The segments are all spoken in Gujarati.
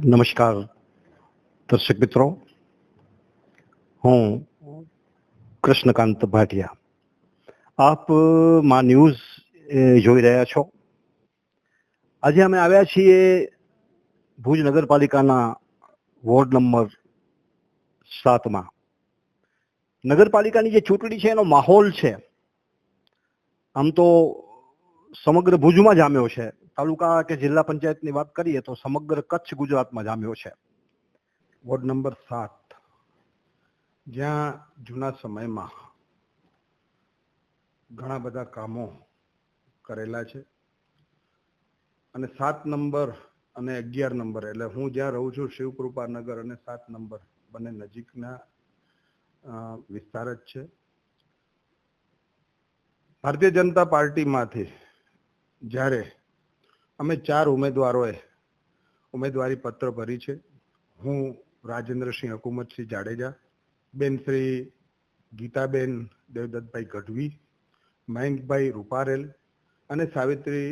નમસ્કાર દર્શક મિત્રો, હું કૃષ્ણકાંત ભાટિયા. આપ માં ન્યૂઝ જોઈ રહ્યા છો. આજે અમે આવ્યા છીએ ભુજ નગરપાલિકાના વોર્ડ નંબર 7માં. નગરપાલિકાની જે ચૂંટણી છે એનો માહોલ છે આમ તો સમગ્ર ભુજમાં જામ્યો છે. તાલુકા કે જિલ્લા પંચાયતની વાત કરીએ તો સમગ્ર કચ્છ ગુજરાતમાં જામ્યો છે. વોર્ડ નંબર 7 જ્યાં જૂના સમયમાં ઘણા બધા કામો કરેલા છે અને 7 નંબર અને 11 નંબર એટલે હું જ્યાં રહું છું શિવકૃપાનગર અને 7 નંબર બંને નજીકના વિસ્તાર જ છે. ભારતીય જનતા પાર્ટીમાંથી જ્યારે અમે 4 ઉમેદવારોએ ઉમેદવારી પત્ર ભરી છે. હું રાજેન્દ્રસિંહ હકુમતસિંહ જાડેજા, બેન શ્રી ગીતાબેન દેવદત્તભાઈ ગઢવી, મયંકભાઈ રૂપારેલ અને સાવિત્રી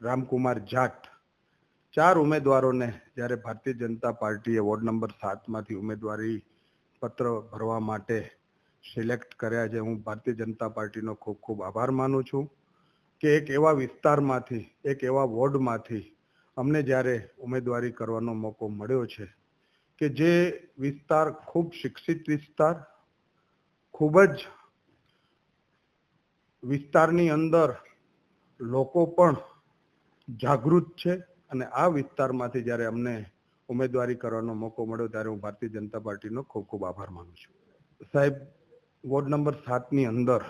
રામકુમાર જાટ 4 ઉમેદવારોને જ્યારે ભારતીય જનતા પાર્ટીએ વોર્ડ નંબર 7માંથી ઉમેદવારી પત્ર ભરવા માટે સિલેક્ટ કર્યા છે. હું ભારતીય જનતા પાર્ટીનો ખૂબ ખૂબ આભાર માનું છું કે એક એવા વિસ્તારમાંથી, એક એવા વોર્ડમાંથી અમને જ્યારે ઉમેદવારી કરવાનો મોકો મળ્યો છે કે જે વિસ્તાર ખૂબ શિક્ષિત વિસ્તાર, ખૂબ જ વિસ્તારની અંદર લોકો પણ જાગૃત છે અને આ વિસ્તારમાંથી જ્યારે અમને ઉમેદવારી કરવાનો મોકો મળ્યો ત્યારે હું ભારતીય જનતા પાર્ટીનો ખૂબ ખૂબ આભાર માનું છું. સાહેબ, વોર્ડ નંબર 7ની અંદર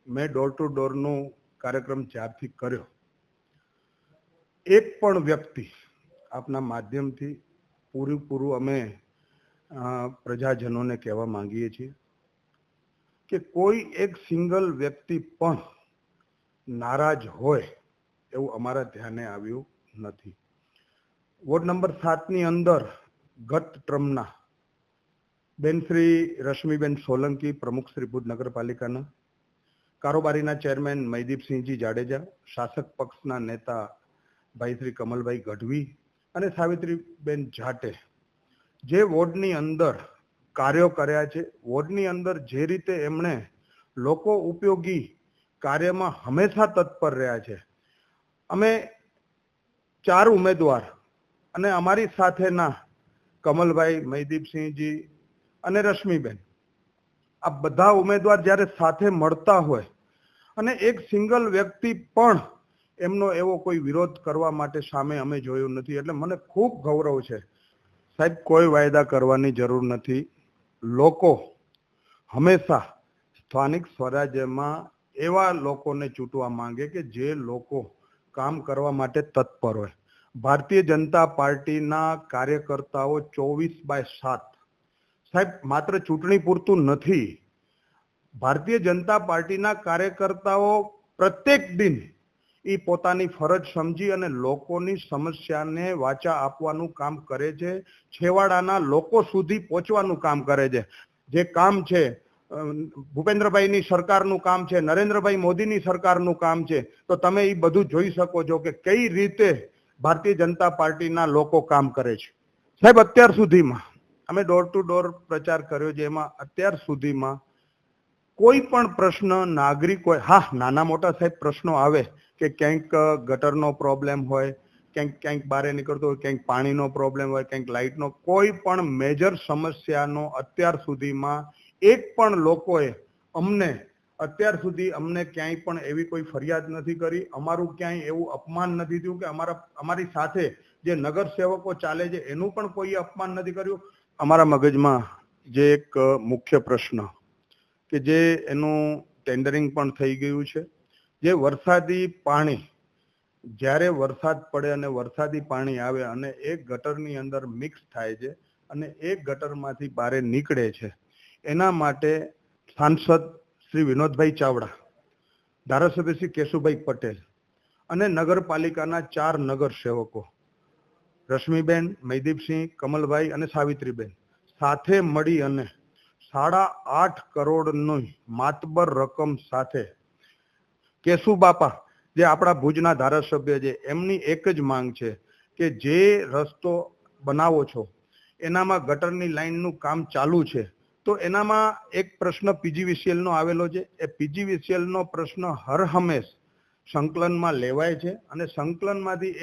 મેં ડોર ટુ ડોરનો કાર્યક્રમ જ્યારથી કર્યો, એક પણ વ્યક્તિ આપના માધ્યમથી પૂરું અમે પ્રજાજનોને કહેવા માંગીએ છીએ કે કોઈ એક સિંગલ વ્યક્તિ પણ નારાજ હોય એવું અમારા ધ્યાને આવ્યું નથી. વોર્ડ નંબર 7ની અંદર ગત ટ્રમના બેન શ્રી રશ્મિબેન સોલંકી, પ્રમુખ શ્રી ભુજ નગરપાલિકાના, કારોબારીના ચેરમેન મયદીપસિંહજી જાડેજા, શાસક પક્ષના નેતા ભાઈ શ્રી કમલભાઈ ગઢવી અને સાવિત્રીબેન જાટે જે વોર્ડની અંદર કાર્યો કર્યા છે, વોર્ડની અંદર જે રીતે એમણે લોકો ઉપયોગી કાર્યમાં હંમેશા તત્પર રહ્યા છે. અમે 4 ઉમેદવાર અને અમારી સાથેના કમલભાઈ, મયદીપસિંહજી અને રશ્મિબેન, આ બધા ઉમેદવાર જ્યારે સાથે મળતા હોય અને એક સિંગલ વ્યક્તિ પણ એમનો એવો કોઈ વિરોધ કરવા માટે સામે અમે જોયું નથી. એટલે મને ખૂબ ગૌરવ છે. સાહેબ, કોઈ વાયદા કરવાની જરૂર નથી. લોકો હંમેશા સ્થાનિક સ્વરાજ્યમાં એવા લોકોને ચૂંટવા માંગે કે જે લોકો કામ કરવા માટે તત્પર હોય. ભારતીય જનતા પાર્ટીના કાર્યકર્તાઓ 24/7 સાહેબ માત્ર ચૂંટણી પૂરતું નથી. ભારતીય જનતા પાર્ટીના કાર્યકર્તાઓ પ્રત્યેક દિન એ પોતાની ફરજ સમજી અને લોકોની સમસ્યાને વાચા આપવાનું કામ કરે છે. છેવાડાના લોકો સુધી પહોંચવાનું કામ કરે છે. જે કામ છે ભૂપેન્દ્રભાઈની સરકારનું કામ છે, નરેન્દ્રભાઈ મોદીની સરકારનું કામ છે, તો તમે એ બધું જોઈ શકો છો કે કઈ રીતે ભારતીય જનતા પાર્ટીના લોકો કામ કરે છે. સાહેબ, અત્યાર સુધીમાં અમે ડોર ટુ ડોર પ્રચાર કર્યો છે, એમાં અત્યાર સુધીમાં કોઈ પણ પ્રશ્ન નાગરિક હોય, હા નાના મોટા સાહેબ પ્રશ્નો આવે કે ક્યાંક ગટરનો પ્રોબ્લેમ હોય, ક્યાંક બહાર નીકળતો હોય, ક્યાંક પાણીનો પ્રોબ્લેમ હોય, ક્યાંક લાઇટનો, કોઈ પણ મેજર સમસ્યાનો અત્યાર સુધીમાં એક પણ લોકોએ અત્યાર સુધી અમને ક્યાંય પણ એવી કોઈ ફરિયાદ નથી કરી. અમારું ક્યાંય એવું અપમાન નથી થયું કે અમારી સાથે જે નગર સેવકો ચાલે છે એનું પણ કોઈ અપમાન નથી કર્યું. અમારા મગજમાં જે એક મુખ્ય પ્રશ્ન કે જે એનું ટેન્ડરિંગ પણ થઈ ગયું છે, જે વરસાદી પાણી, જ્યારે વરસાદ પડે અને વરસાદી પાણી આવે અને એક ગટરની અંદર મિક્સ થાય છે અને એક ગટરમાંથી બહાર નીકળે છે, એના માટે સાંસદ શ્રી વિનોદભાઈ ચાવડા, ધારાસભ્ય શ્રી કેશુભાઈ પટેલ અને નગરપાલિકાના 4 નગર સેવકો રશ્મિબેન, મયદીપસિંહ, કમલભાઈ અને સાવિત્રીબેન સાથે મળી અને 8.5 કરોડની માતબર રકમ સાથે કેશુબાપા જે આપણા ભુજના ધારાસભ્ય છે, એમની એક જ માંગ છે કે જે રસ્તો બનાવો છો એનામાં ગટરની લાઈનનું કામ ચાલુ છે, તો એનામાં એક પ્રશ્ન PGVCL નો આવેલો છે. એ PGVCL નો પ્રશ્ન હર હંમેશ સંકલનમાં લેવાય છે અને સંકલનમાંથી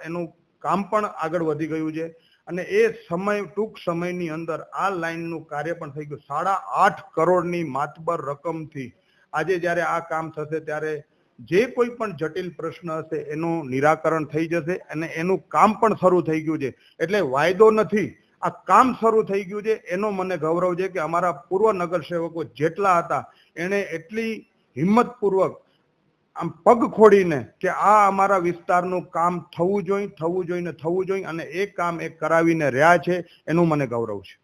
એનું કામ પણ આગળ વધી ગયું છે અને એ ટૂંક સમયની અંદર આ લાઈનનું કાર્ય પણ થઈ ગયું. 8.5 કરોડની માતબર રકમથી આજે જ્યારે આ કામ થશે ત્યારે જે કોઈ પણ જટિલ પ્રશ્ન હશે એનું નિરાકરણ થઈ જશે અને એનું કામ પણ શરૂ થઈ ગયું છે. એટલે વાયદો નથી, આ કામ શરૂ થઈ ગયું છે એનો મને ગૌરવ છે કે અમારા પૂર્વ નગરસેવકો જેટલા હતા એણે એટલી હિંમતપૂર્વક આમ પગ ખોડીને કે આ અમારા વિસ્તારનું કામ થવું જોઈએ અને એ કામ એ કરાવીને રહ્યા છે, એનું મને ગૌરવ છે.